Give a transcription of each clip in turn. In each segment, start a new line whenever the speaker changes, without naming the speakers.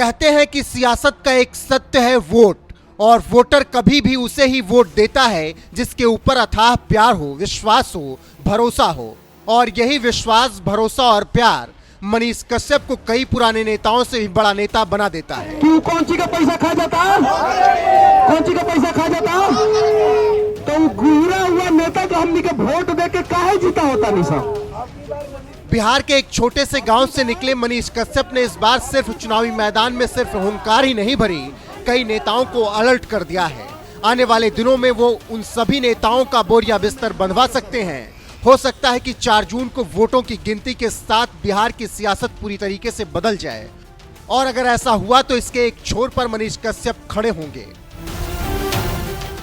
कहते हैं कि सियासत का एक सत्य है वोट, और वोटर कभी भी उसे ही वोट देता है जिसके ऊपर अथाह प्यार हो, विश्वास हो, भरोसा हो। और यही विश्वास, भरोसा और प्यार मनीष कश्यप को कई पुराने नेताओं से भी बड़ा नेता बना देता है।
क्यों? कौन सी का पैसा खा जाता? कौन सी का पैसा खा जाता? तो गुजरा हुआ नेता जो हमनी के वोट दे के काहे जीता होता नहीं साहब।
बिहार के एक छोटे से गांव से निकले मनीष कश्यप ने इस बार सिर्फ चुनावी मैदान में सिर्फ हुंकार ही नहीं भरी, कई नेताओं को अलर्ट कर दिया है। आने वाले दिनों में वो उन सभी नेताओं का बोरिया बिस्तर बंधवा सकते हैं। हो सकता है कि 4 जून को वोटों की गिनती के साथ बिहार की सियासत पूरी तरीके से बदल जाए, और अगर ऐसा हुआ तो इसके एक छोर पर मनीष कश्यप खड़े होंगे।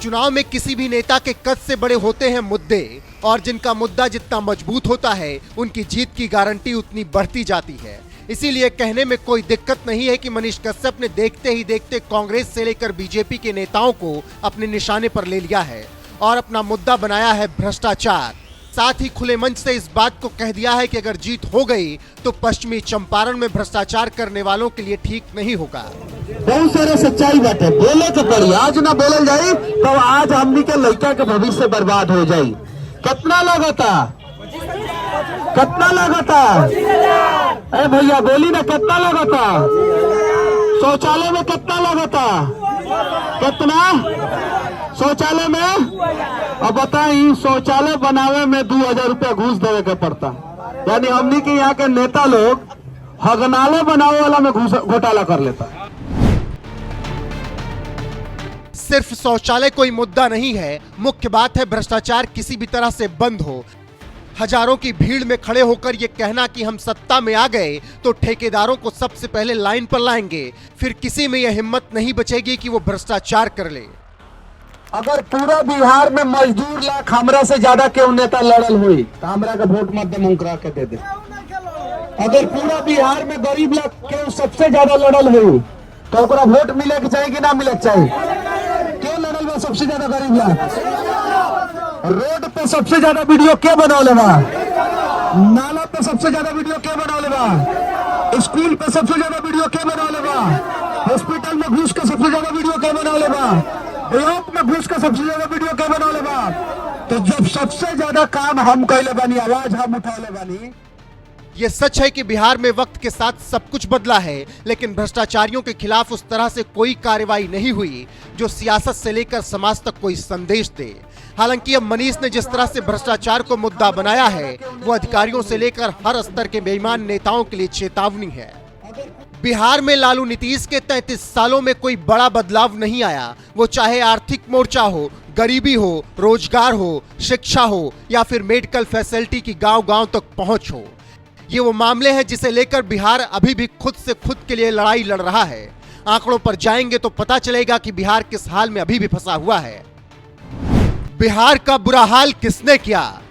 चुनाव में किसी भी नेता के कद से बड़े होते हैं मुद्दे, और जिनका मुद्दा जितना मजबूत होता है उनकी जीत की गारंटी उतनी बढ़ती जाती है। इसीलिए कहने में कोई दिक्कत नहीं है कि मनीष कश्यप ने देखते ही देखते कांग्रेस से लेकर बीजेपी के नेताओं को अपने निशाने पर ले लिया है और अपना मुद्दा बनाया है भ्रष्टाचार। साथ ही खुले मंच से इस बात को कह दिया है कि अगर जीत हो गई तो पश्चिमी चंपारण में भ्रष्टाचार करने वालों के लिए ठीक नहीं होगा।
बहुत सारे सच्चाई बातें बोले तो पड़ी, आज ना बोलल जाये तो आज हमनी के लड़का के भविष्य बर्बाद हो जाये। कितना लागता? कितना लागता? अरे भैया बोली ना, कितना लागता? शौचालय में कितना लागता? कितना शौचालय में? अब बताई, शौचालय बनावे में 2000 रुपया घूस देवे के पड़ता। यानी हमनी के यहाँ के नेता लोग हगनाले बनावे वाला में घोटाला कर लेता।
सिर्फ शौचालय कोई मुद्दा नहीं है, मुख्य बात है भ्रष्टाचार किसी भी तरह से बंद हो। हजारों की भीड़ में खड़े होकर यह कहना कि हम सत्ता में आ गए तो ठेकेदारों को सबसे पहले लाइन पर लाएंगे, फिर किसी में यह हिम्मत नहीं बचेगी कि वो भ्रष्टाचार कर ले।
अगर पूरा बिहार में मजदूर लाख हमरा से ज्यादा केहू नेता लड़ल हुई तो हमरा के वोट मत दे, मुंकरा के दे दे। अगर पूरा बिहार में गरीब लाख केहू सबसे ज्यादा लड़ल हुई तो ओकरा वोट मिले के चाहिए कि ना मिले के चाहिए? क्यों लड़ल बा सबसे ज्यादा गरीब लाख? रोड पे सबसे ज्यादा वीडियो क्या बनौले बा? नाला पे सबसे ज्यादा वीडियो क्या बनौले बा? स्कूल पे सबसे ज्यादा वीडियो क्या बनौले बा? हॉस्पिटल में घुस के सबसे ज्यादा वीडियो क्या बनौले बा? ब्लॉक में घुस के सबसे ज्यादा वीडियो क्या बनौले बा? तो जब सबसे ज्यादा काम हम कैले बानी, आवाज हम उठौले बानी।
ये सच है कि बिहार में वक्त के साथ सब कुछ बदला है, लेकिन भ्रष्टाचारियों के खिलाफ उस तरह से कोई कार्रवाई नहीं हुई जो सियासत से लेकर समाज तक कोई संदेश दे। हालांकि अब मनीष ने जिस तरह से भ्रष्टाचार को मुद्दा बनाया है वो अधिकारियों से लेकर हर स्तर के बेईमान नेताओं के लिए चेतावनी है। बिहार में लालू नीतीश के 33 सालों में कोई बड़ा बदलाव नहीं आया, वो चाहे आर्थिक मोर्चा हो, गरीबी हो, रोजगार हो, शिक्षा हो या फिर मेडिकल फैसिलिटी की गांव-गांव तक पहुंच हो। ये वो मामले हैं जिसे लेकर बिहार अभी भी खुद से खुद के लिए लड़ाई लड़ रहा है। आंकड़ों पर जाएंगे तो पता चलेगा कि बिहार किस हाल में अभी भी फंसा हुआ है। बिहार का बुरा हाल किसने किया?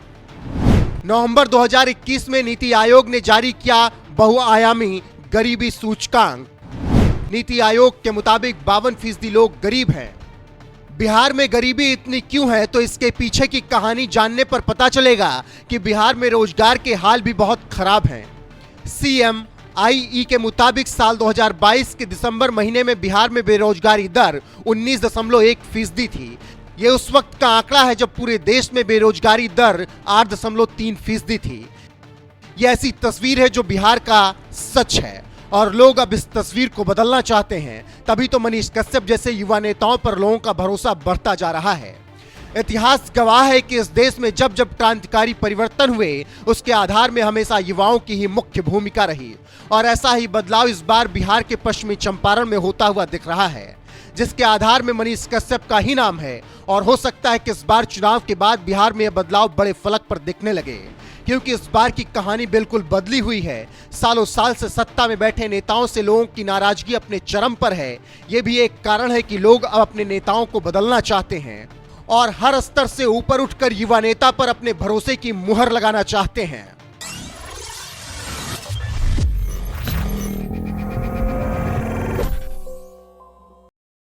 नवंबर 2021 में नीति आयोग ने जारी किया बहुआयामी गरीबी सूचकांक। नीति आयोग के मुताबिक 52% लोग गरीब हैं। बिहार में गरीबी इतनी क्यों है, तो इसके पीछे की कहानी जानने पर पता चलेगा कि बिहार में रोजगार के हाल भी बहुत खराब हैं। CMIE के मुताबिक साल 2022 के दिसंबर महीने में बिहार में बेरोजगारी दर 19.1% थी। यह उस वक्त का आंकड़ा है जब पूरे देश में बेरोजगारी दर 8.3% थी। यह ऐसी तस्वीर है जो बिहार का सच है, और लोग अब इस तस्वीर को बदलना चाहते हैं। तभी तो मनीष कश्यप जैसे युवा नेताओं पर लोगों का भरोसा बढ़ता जा रहा है। इतिहास गवाह है कि इस देश में जब जब क्रांतिकारी परिवर्तन हुए उसके आधार में हमेशा युवाओं की ही मुख्य भूमिका रही, और ऐसा ही बदलाव इस बार बिहार के पश्चिमी चंपारण में होता हुआ दिख रहा है, जिसके आधार में मनीष कश्यप का ही नाम है। और हो सकता है कि इस बार चुनाव के बाद बिहार में यह बदलाव बड़े फलक पर दिखने लगे, क्योंकि इस बार की कहानी बिल्कुल बदली हुई है। सालों साल से सत्ता में बैठे नेताओं से लोगों की नाराजगी अपने चरम पर है। यह भी एक कारण है कि लोग अब अपने नेताओं को बदलना चाहते हैं और हर स्तर से ऊपर उठकर युवा नेता पर अपने भरोसे की मुहर लगाना चाहते हैं।